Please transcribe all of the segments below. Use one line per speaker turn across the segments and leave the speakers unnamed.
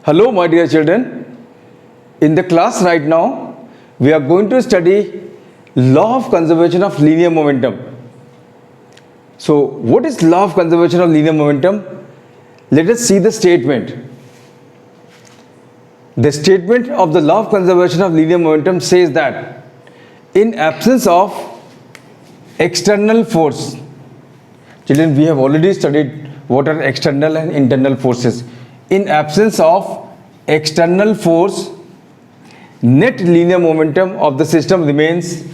Hello, my dear children. In the class right now, we are going to study law of conservation of linear momentum. So, what is law of conservation of linear momentum? Let us see the statement. The statement of the law of conservation of linear momentum says that in absence of external force, children, we have already studied what are external and internal forces. In absence of external force, net linear momentum of the system remains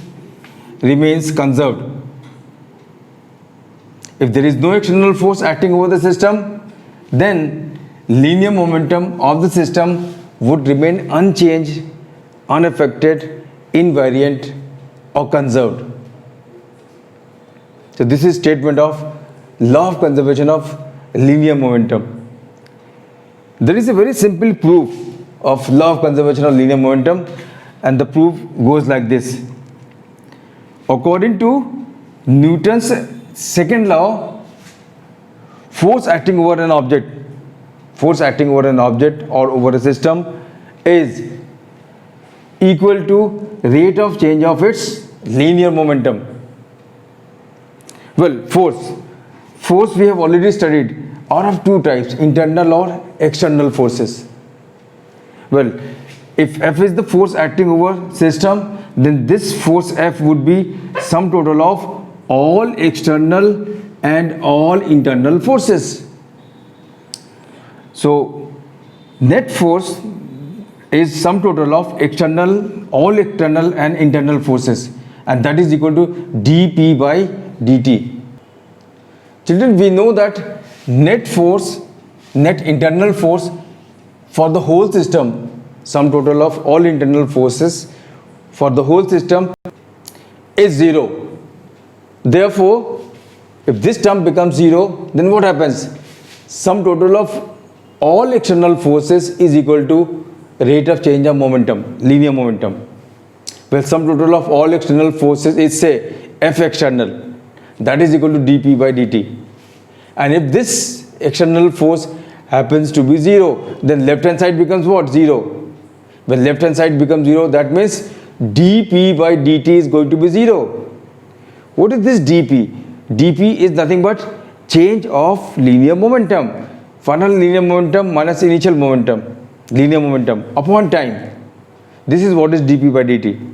conserved. If there is no external force acting over the system, then linear momentum of the system would remain unchanged, unaffected, invariant or conserved. So this is statement of law of conservation of linear momentum. There is a very simple proof of law of conservation of linear momentum, and the proof goes like this. According to Newton's second law, force acting over an object or over a system is equal to rate of change of its linear momentum. Well, force we have already studied are of two types, internal or external forces. Well, if F is the force acting over system, then this force F would be sum total of all external and all internal forces. So, net force is sum total of all external and internal forces, and that is equal to dP by dt. Children, we know that net internal force for the whole system, sum total of all internal forces for the whole system is 0. Therefore, if this term becomes 0, then what happens? Sum total of all external forces is equal to rate of change of momentum, linear momentum. Well, sum total of all external forces is, say, F external, that is equal to dP by dt. And if this external force happens to be 0, then left hand side becomes what? 0. When left hand side becomes 0, that means dP by dt is going to be 0. What is this dP? dP is nothing but change of linear momentum. Final linear momentum minus initial momentum, linear momentum upon time. This is what is dP by dt.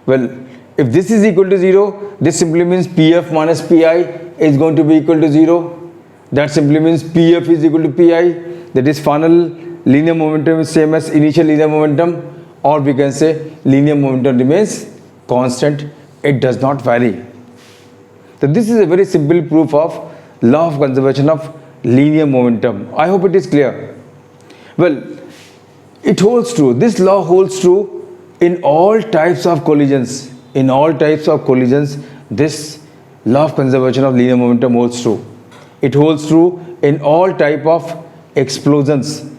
Well, if this is equal to 0, this simply means Pf minus Pi is going to be equal to 0. That simply means Pf is equal to Pi. That is final linear momentum is same as initial linear momentum, or we can say linear momentum remains constant. It does not vary. So this is a very simple proof of law of conservation of linear momentum. I hope it is clear. Well, it holds true. This law holds true in all types of collisions. In all types of collisions, this law of conservation of linear momentum holds true. It holds true in all type of explosions.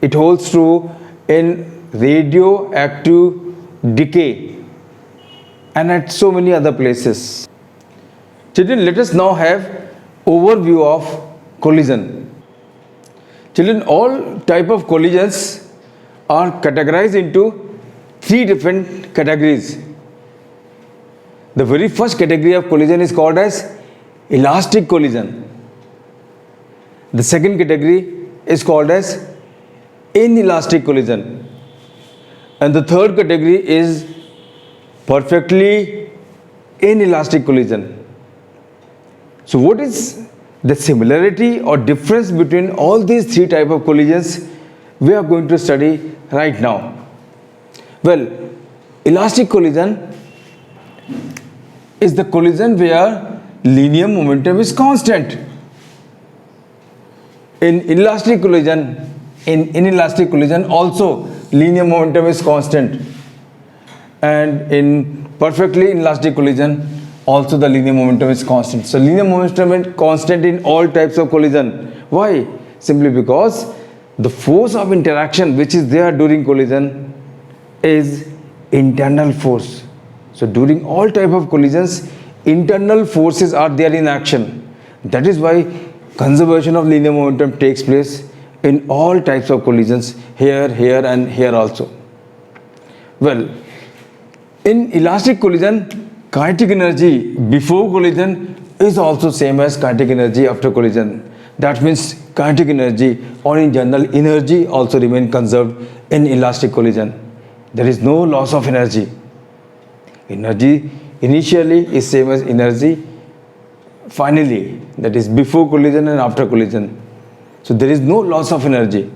It holds true in radioactive decay and at so many other places. Children, let us now have overview of collision. Children, all type of collisions are categorized into three different categories. The very first category of collision is called as elastic collision. The second category is called as inelastic collision. And the third category is perfectly inelastic collision. So what is the similarity or difference between all these three types of collisions we are going to study right now? Well, elastic collision is the collision where linear momentum is constant. In inelastic collision also linear momentum is constant, and in perfectly inelastic collision also the linear momentum is constant. So linear momentum is constant in all types of collision. Why? Simply because the force of interaction which is there during collision is internal force. So during all type of collisions, internal forces are there in action. That is why conservation of linear momentum takes place in all types of collisions, here, here and here also. Well, in elastic collision, kinetic energy before collision is also same as kinetic energy after collision. That means kinetic energy, or in general energy, also remain conserved in elastic collision. There is no loss of energy. Energy initially is same as energy finally, that is before collision and after collision. So there is no loss of energy.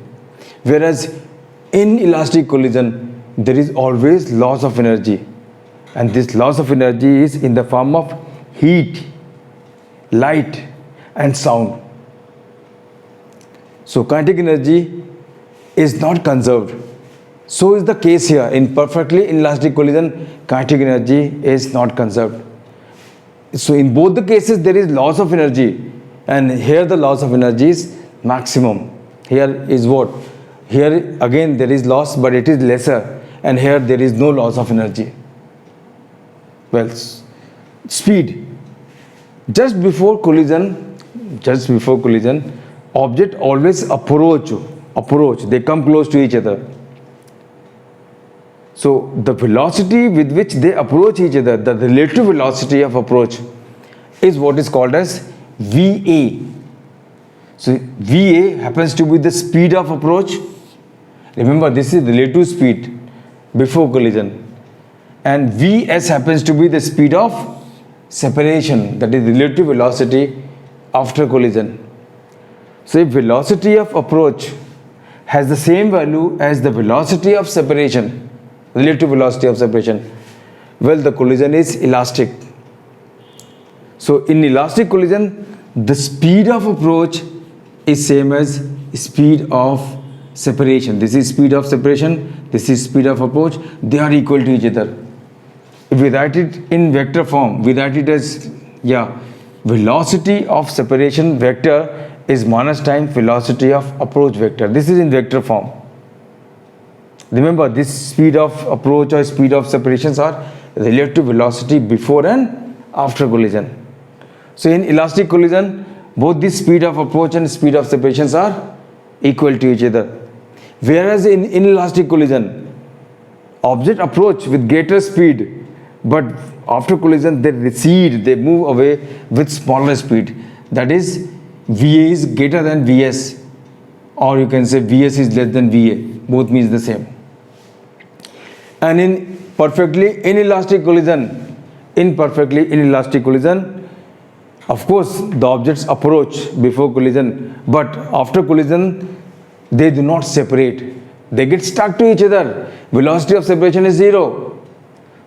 Whereas in elastic collision, there is always loss of energy. And this loss of energy is in the form of heat, light and sound. So kinetic energy is not conserved. So is the case here. In perfectly inelastic collision, kinetic energy is not conserved. So in both the cases there is loss of energy, and here the loss of energy is maximum. Here is what? Here again there is loss, but it is lesser, and here there is no loss of energy. Well, speed. Just before collision, object always approach, they come close to each other. So the velocity with which they approach each other, the relative velocity of approach, is what is called as VA. So VA happens to be the speed of approach. Remember, this is relative speed before collision. And Vs happens to be the speed of separation, that is relative velocity after collision. So if velocity of approach has the same value as the velocity of separation, relative velocity of separation, well, the collision is elastic. So in elastic collision, the speed of approach is same as speed of separation. This is speed of separation, this is speed of approach. They are equal to each other. If we write it in vector form, we write it as, velocity of separation vector is minus times velocity of approach vector. This is in vector form. Remember, this speed of approach or speed of separations are relative velocity before and after collision. So in elastic collision, both the speed of approach and speed of separations are equal to each other. Whereas in inelastic collision, object approach with greater speed, but after collision they recede, they move away with smaller speed. That is, VA is greater than VS, or you can say VS is less than VA. Both means the same. And in perfectly inelastic collision, of course the objects approach before collision, but after collision they do not separate. They get stuck to each other. Velocity of separation is 0.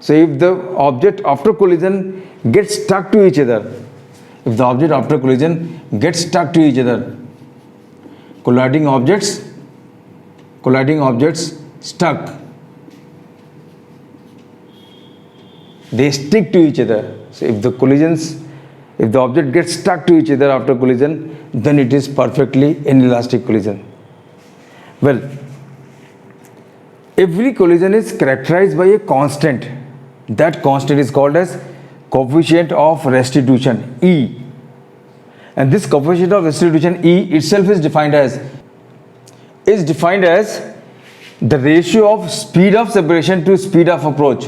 So if the object after collision gets stuck to each other, colliding objects stuck, they stick to each other. So if the object gets stuck to each other after collision, then it is perfectly inelastic collision. Well, every collision is characterized by a constant. That constant is called as coefficient of restitution, E. And this coefficient of restitution, E, itself is defined as the ratio of speed of separation to speed of approach.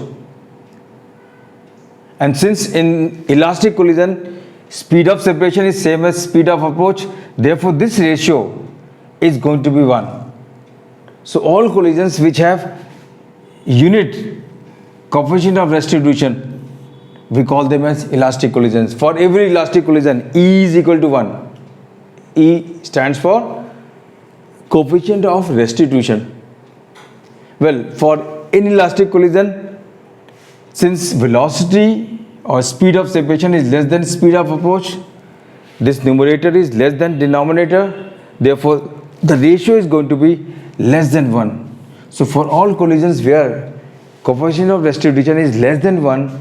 And since in elastic collision, speed of separation is same as speed of approach, therefore this ratio is going to be 1. So all collisions which have unit coefficient of restitution, we call them as elastic collisions. For every elastic collision, E is equal to 1. E stands for coefficient of restitution. Well, for inelastic collision, since velocity or speed of separation is less than speed of approach, this numerator is less than denominator, therefore the ratio is going to be less than 1. So for all collisions where coefficient of restitution is less than 1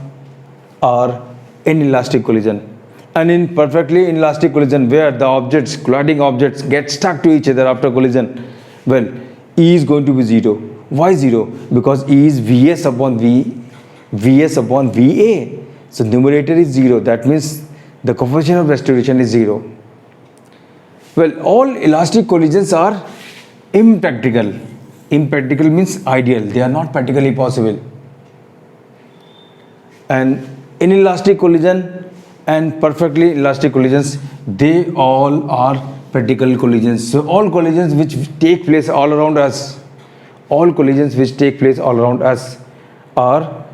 are inelastic collision. And in perfectly inelastic collision where the colliding objects get stuck to each other after collision, well, E is going to be 0. Why 0? Because E is Vs upon VA. So numerator is 0. That means the coefficient of restitution is 0. Well, all elastic collisions are Impractical. Impractical means ideal. They are not practically possible. And inelastic collision and perfectly elastic collisions, they all are practical collisions. So all collisions which take place all around us, are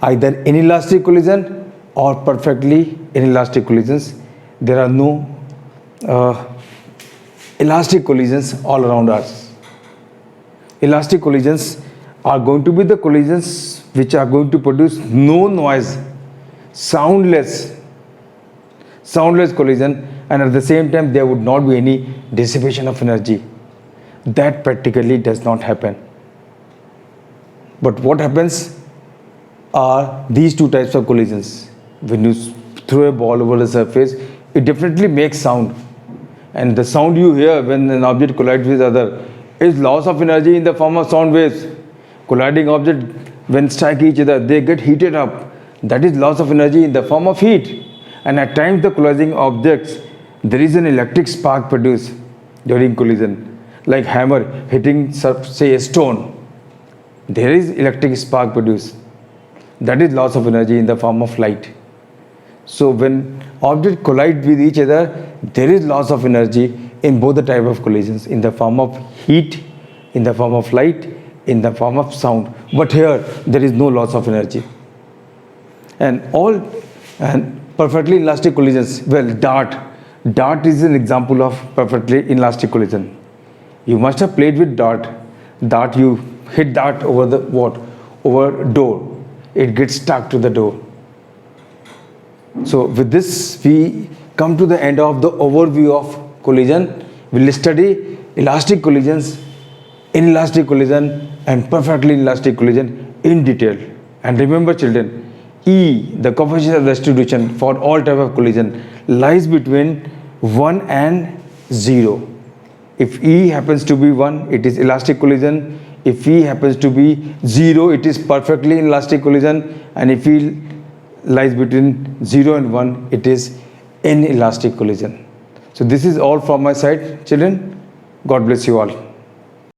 either inelastic collision or perfectly inelastic collisions. There are no elastic collisions all around us. Elastic collisions are going to be the collisions which are going to produce no noise, soundless collision, and at the same time there would not be any dissipation of energy. That practically does not happen. But what happens are these two types of collisions. When you throw a ball over the surface, it definitely makes sound, and the sound you hear when an object collides with other is loss of energy in the form of sound waves. Colliding objects, when strike each other, they get heated up. That is loss of energy in the form of heat. And at times the colliding objects, there is an electric spark produced during collision, like hammer hitting, say, a stone. There is electric spark produced. That is loss of energy in the form of light. So when objects collide with each other, there is loss of energy in both the type of collisions, in the form of heat, in the form of light, in the form of sound. But here there is no loss of energy. And perfectly elastic collisions, well, dart is an example of perfectly elastic collision. You must have played with dart. You hit dart over the what? Over door. It gets stuck to the door. So with this we come to the end of the overview of collision. We'll study elastic collisions, inelastic collision and perfectly elastic collision in detail. And remember children, E, the coefficient of restitution for all type of collision, lies between 1 and 0. If E happens to be 1, it is elastic collision. If E happens to be 0, it is perfectly elastic collision. And if E lies between 0 and 1, it is inelastic collision. So this is all from my side, children. God bless you all.